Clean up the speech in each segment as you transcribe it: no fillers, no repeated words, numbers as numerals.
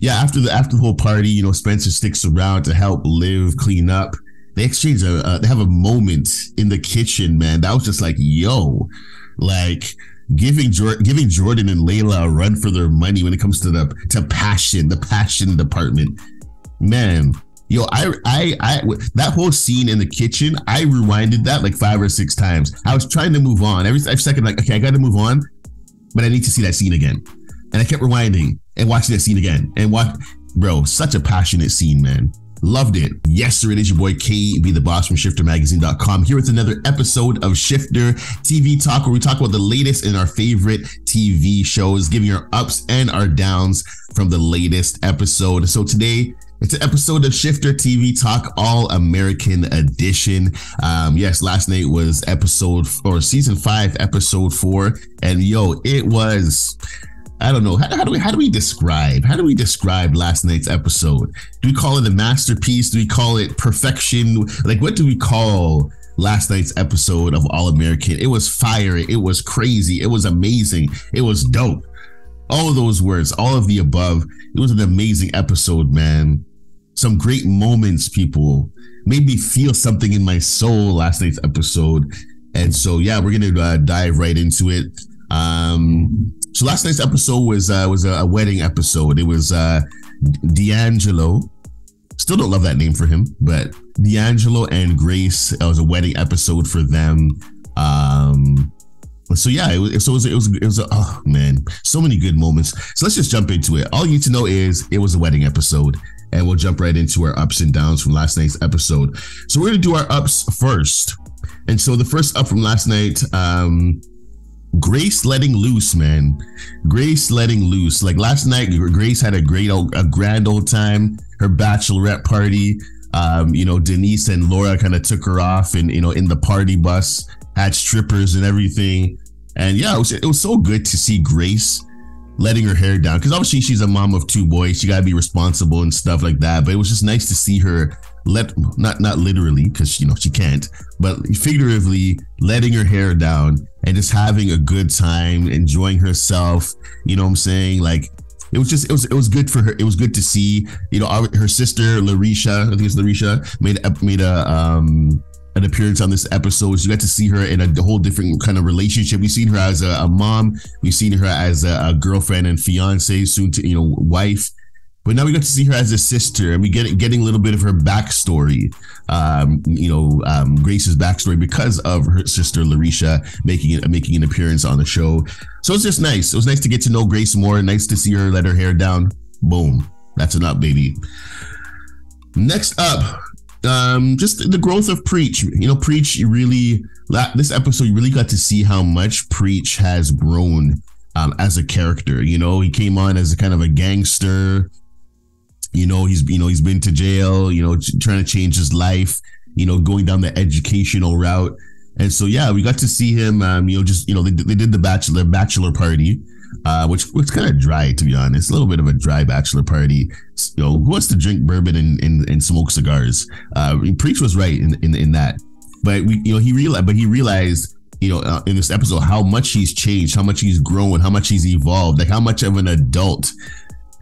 yeah, after the whole party, you know, Spencer sticks around to help Liv clean up. They exchange they have a moment in the kitchen, man. That was just like, yo, like giving Jordan and Layla a run for their money when it comes to the passion department, man. Yo, I that whole scene in the kitchen, I rewinded that like 5 or 6 times. I was trying to move on every second, like, okay, I got to move on, but I need to see that scene again. And I kept rewinding and watching that scene again and bro, such a passionate scene, man. Loved it. Yes, sir, it is your boy KB, the boss from ShifterMagazine.com, here with another episode of Shifter TV Talk, where we talk about the latest in our favorite TV shows, giving our ups and our downs from the latest episode. So today, it's an episode of Shifter TV Talk All American Edition. Yes, last night was season 5, episode 4, and yo, it was, I don't know, how do we describe last night's episode? Do we call it a masterpiece? Do we call it perfection? Like, what do we call last night's episode of All American? It was fire. It was crazy. It was amazing. It was dope. All of those words, all of the above. It was an amazing episode, man. Some great moments, people. Made me feel something in my soul last night's episode. And so, yeah, we're going to dive right into it. So last night's episode was a wedding episode. It was D'Angelo. Still don't love that name for him, but D'Angelo and Grace. It was a wedding episode for them. So yeah, it was oh man, so many good moments. So let's just jump into it. All you need to know is it was a wedding episode, and we'll jump right into our ups and downs from last night's episode. So we're gonna do our ups first. And so the first up from last night, Grace letting loose, man. Grace letting loose. Like last night, Grace had a grand old time. Her bachelorette party. You know, Denise and Laura kind of took her off, and you know, in the party bus, had strippers and everything. And yeah, it was so good to see Grace letting her hair down, because obviously she's a mom of 2 boys. She gotta be responsible and stuff like that. But it was just nice to see her not literally, because you know she can't, but figuratively letting her hair down and just having a good time, enjoying herself. You know what I'm saying? Like it was good for her. It was good to see, you know, her sister Larisha, I think it's Larisha, made an appearance on this episode. So you got to see her in a whole different kind of relationship. We've seen her as a mom, we've seen her as a girlfriend and fiance, soon to, you know, wife. But now we got to see her as a sister, and we getting a little bit of her backstory. Grace's backstory because of her sister Larisha making an appearance on the show. So it's just nice. It was nice to get to know Grace more. Nice to see her let her hair down. Boom, that's an up, baby. Next up, just the growth of Preach. You know, Preach, this episode, you really got to see how much Preach has grown as a character. You know, he came on as a kind of a gangster. He's been to jail, you know, trying to change his life, you know, going down the educational route. And so, yeah, we got to see him, they did the bachelor party, which was kind of dry, to be honest, a little bit of a dry bachelor party. You know, who wants to drink bourbon and smoke cigars? Preach was right in that, but he realized, you know, in this episode, how much he's changed, how much he's grown, how much he's evolved, like how much of an adult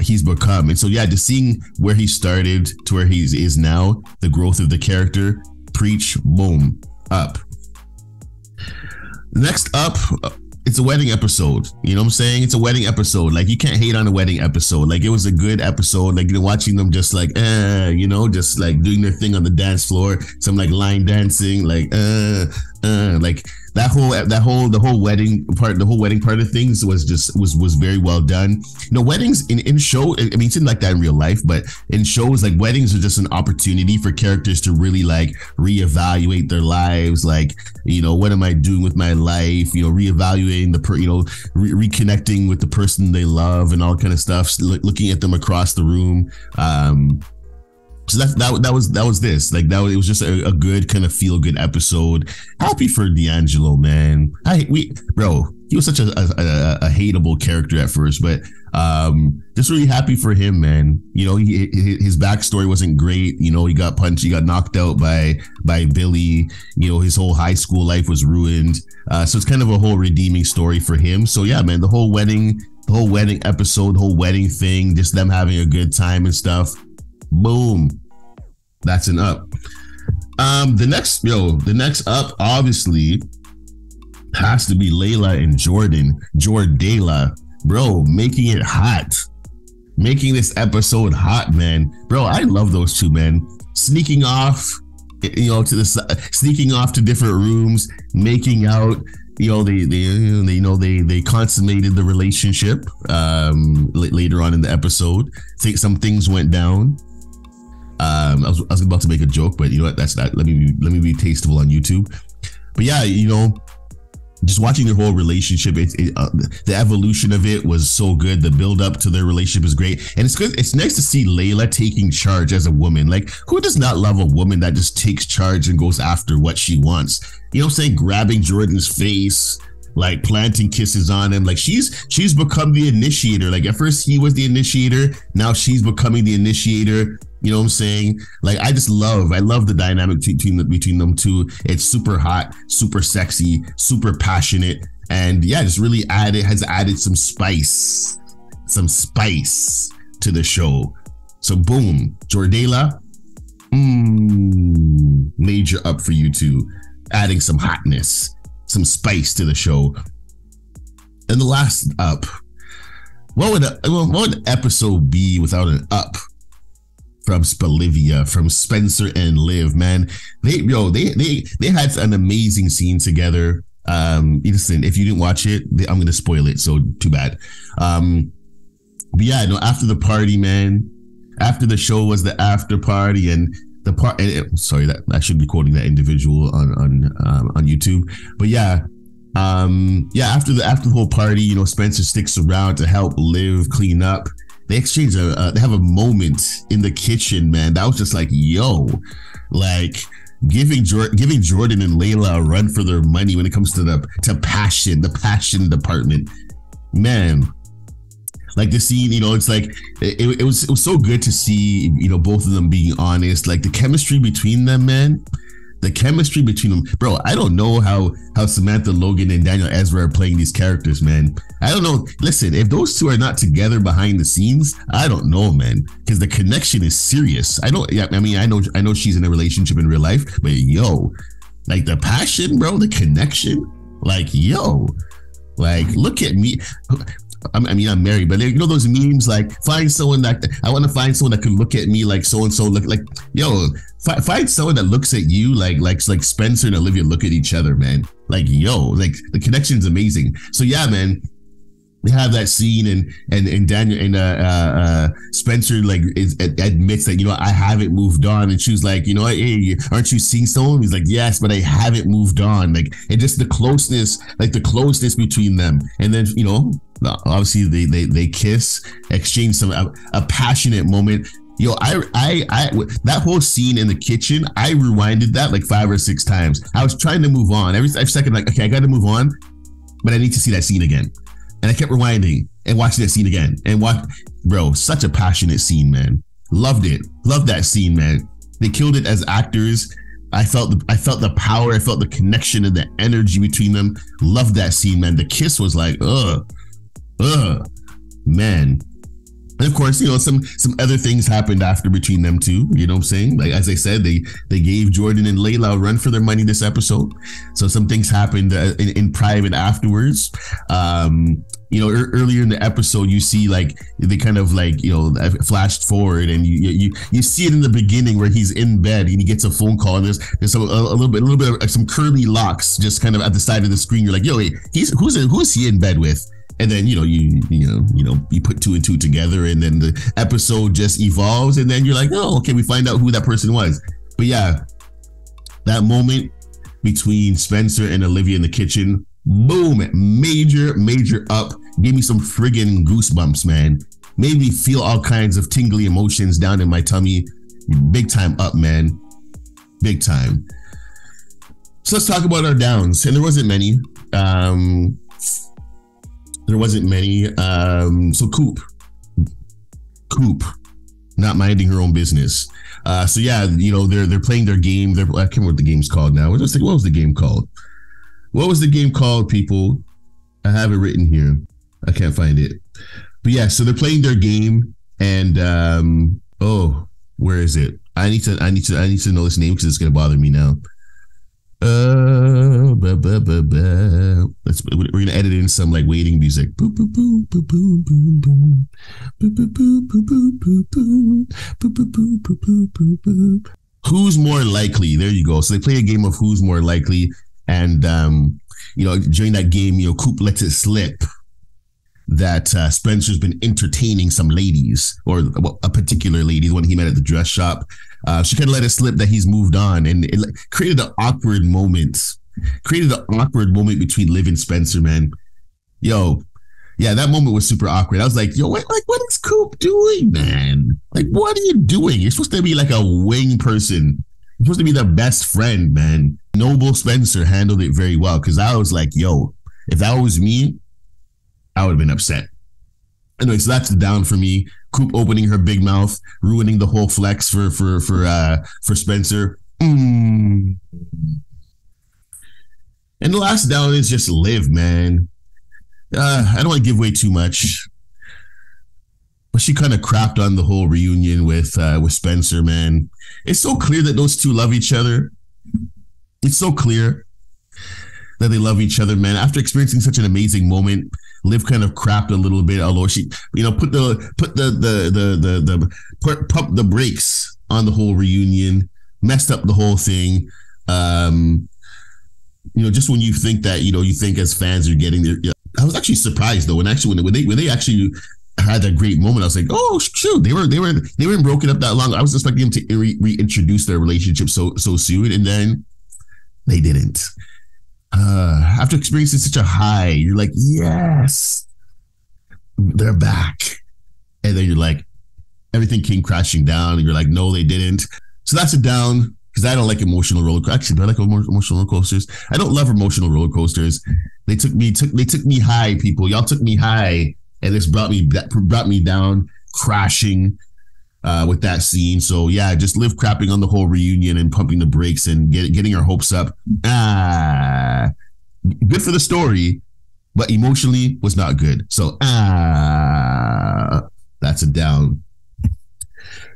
he's become. And so, yeah, just seeing where he started to where he is now, the growth of the character, Preach, boom, up. Next up, it's a wedding episode. You know what I'm saying? It's a wedding episode. Like, you can't hate on a wedding episode. Like, it was a good episode. Like, you know, watching them just like, just like doing their thing on the dance floor, some like line dancing, like, like the whole wedding part of things was very well done. You know, weddings in show, I mean, it's not like that in real life, but in shows, like, weddings are just an opportunity for characters to really like reevaluate their lives. Like, you know, what am I doing with my life? You know, reevaluating reconnecting with the person they love and all kind of stuff, looking at them across the room. So that was this. Like, it was just a good kind of feel good episode. Happy for D'Angelo, man. He was such a hateable character at first, but just really happy for him, man. You know, his backstory wasn't great. You know, he got punched, he got knocked out by Billy. You know, his whole high school life was ruined. So it's kind of a whole redeeming story for him. So yeah, man, the whole wedding The whole wedding episode, the whole wedding thing, just them having a good time and stuff. Boom. That's an up. The next up obviously has to be Layla and Jordala, bro, making it hot. Making this episode hot, man. Bro, I love those two, man. Sneaking off, sneaking off to different rooms, making out. They consummated the relationship later on in the episode. Think some things went down. I was about to make a joke, but you know what? That's not. Let me be tasteful on YouTube. But yeah, just watching their whole relationship, the evolution of it was so good. The build up to their relationship is great, and it's good. It's nice to see Layla taking charge as a woman. Like, who does not love a woman that just takes charge and goes after what she wants? You know what I'm saying? Grabbing Jordan's face, like planting kisses on him. Like she's become the initiator. Like at first he was the initiator, now she's becoming the initiator. You know what I'm saying? Like I love the dynamic between them two. It's super hot, super sexy, super passionate, and yeah, just really has added some spice to the show. So boom, Jordala, major up for you two, adding some hotness, some spice to the show. And the last up, what would an episode be without an up? From Spalivia, from Spencer and Liv, man. They had an amazing scene together. Listen, if you didn't watch it, I'm gonna spoil it, so too bad. But yeah, after the party, man, after the show was the after party, and the part. Sorry, that I should be quoting that individual on YouTube. But yeah, after the whole party, Spencer sticks around to help Liv clean up. They exchange they have a moment in the kitchen, man. That was just like, yo, like giving Jordan and Layla a run for their money when it comes to the passion department, man. Like the scene, it's like it was so good to see, both of them being honest. Like the chemistry between them, man. The chemistry between them, bro. I don't know how Samantha Logan and Daniel Ezra are playing these characters, man. I don't know. Listen, if those two are not together behind the scenes, I don't know, man. Because the connection is serious. I know she's in a relationship in real life, but yo, like the passion, bro, the connection, like yo, like look at me. I'm married, but those memes like find someone that I want to find someone that can look at me like so and so look like yo. Find someone that looks at you like Spencer and Olivia look at each other, man. Like yo, like the connection's amazing. So yeah, man. They have that scene and Daniel and Spencer like admits that I haven't moved on, and she was like, hey, aren't you seeing someone? He's like, yes, but I haven't moved on. Like, and just the closeness between them, and then obviously they kiss, exchange a passionate moment. Yo, I that whole scene in the kitchen, I rewinded that like 5 or 6 times. I was trying to move on every second, like, okay, I got to move on, but I need to see that scene again. And I kept rewinding and watching that scene again. And bro, such a passionate scene, man. Loved it. Loved that scene, man. They killed it as actors. I felt the power. I felt the connection and the energy between them. Loved that scene, man. The kiss was like, man. And of course, some other things happened after between them two. You know what I'm saying? Like, as I said, they gave Jordan and Layla a run for their money this episode. So some things happened in private afterwards. Earlier in the episode, you see like they kind of like flashed forward, and you see it in the beginning where he's in bed and he gets a phone call, and there's a little bit of some curly locks just kind of at the side of the screen. You're like, yo, wait, who's he in bed with? And then you put 2 and 2 together, and then the episode just evolves, and then you're like, oh, okay, we find out who that person was. But yeah, that moment between Spencer and Olivia in the kitchen, boom, major up, gave me some friggin' goosebumps, man. Made me feel all kinds of tingly emotions down in my tummy. Big time up, man. Big time. So let's talk about our downs, and there wasn't many. So Coop, not minding her own business. So yeah, they're playing their game. I can't remember what the game's called now. What was the game called? What was the game called, people? I have it written here. I can't find it. But yeah, so they're playing their game, and where is it? I need to know this name because it's gonna bother me now. We're gonna edit in some like waiting music. Boop, boop, boop, boop, boop, boop, boom. Boop, boop, boop, boop, boop, boop, boop. Boop, boop, boop, boop, boop, boop, boop. Who's more likely? There you go. So they play a game of who's more likely, and during that game, Coop lets it slip that Spencer's been entertaining some ladies, or a particular lady, the one he met at the dress shop. She kind of let it slip that he's moved on, and it created an awkward moment. Between Liv and Spencer, man. Yo, yeah, that moment was super awkward. I was like, yo, what is Coop doing, man? Like, what are you doing? You're supposed to be like a wing person. You're supposed to be the best friend, man. Noble Spencer handled it very well, because I was like, yo, if that was me, I would have been upset. Anyway, so that's the down for me. Coop opening her big mouth, ruining the whole flex for Spencer. And the last down is just Liv, man. I don't want to give away too much, but she kind of crapped on the whole reunion with Spencer, man. It's so clear that those two love each other. It's so clear that they love each other, man. After experiencing such an amazing moment, Liv kind of crapped a little bit, although she, put the brakes on the whole reunion, messed up the whole thing. Just when you think that, you think as fans are getting there. I was actually surprised though when they actually had that great moment. I was like, oh shoot, they weren't broken up that long. I was expecting them to reintroduce their relationship so soon, and then they didn't. After experiencing such a high, you're like, yes, they're back. And then you're like, everything came crashing down, and you're like, no, they didn't. So that's a down, because I don't like emotional roller coasters. Actually, I like emotional roller coasters. I don't love emotional roller coasters. They took me high, people. Y'all took me high, and this brought me down, crashing with that scene. So yeah, just Liv crapping on the whole reunion and pumping the brakes and getting her hopes up. Good for the story, but emotionally was not good. So that's a down.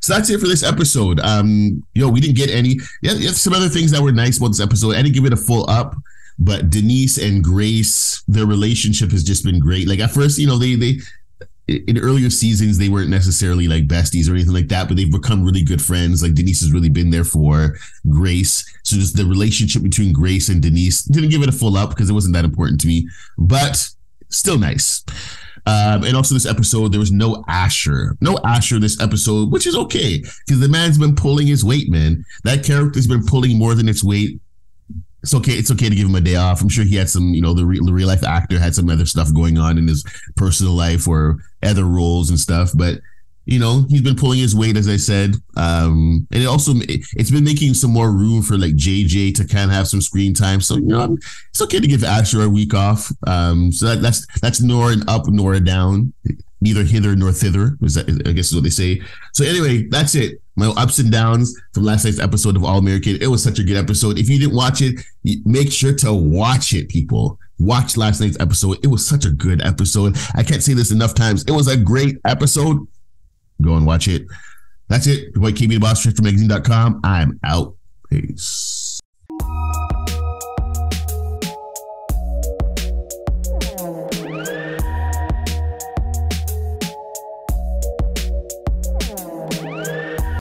So that's it for this episode. We didn't get any. Yeah, some other things that were nice about this episode. I didn't give it a full up, but Denise and Grace, their relationship has just been great. Like at first, they in earlier seasons, they weren't necessarily like besties or anything like that, but they've become really good friends. Like Denise has really been there for Grace. So just the relationship between Grace and Denise, didn't give it a full up because it wasn't that important to me, but still nice. And also this episode, there was no Asher this episode, which is okay because the man's been pulling his weight, man. That character's been pulling more than its weight. It's okay to give him a day off. I'm sure he had some, the real life actor had some other stuff going on in his personal life or other roles and stuff. But, he's been pulling his weight, as I said. And it's been making some more room for like JJ to kind of have some screen time. So, it's okay to give Asher a week off. So that's nor an up nor a down, neither hither nor thither, I guess is what they say. So anyway, that's it. My ups and downs from last night's episode of All American. It was such a good episode. If you didn't watch it, make sure to watch it, people. Watch last night's episode. It was such a good episode. I can't say this enough times. It was a great episode. Go and watch it. That's it. Your boy KB the Boss, magazine.com. I'm out. Peace.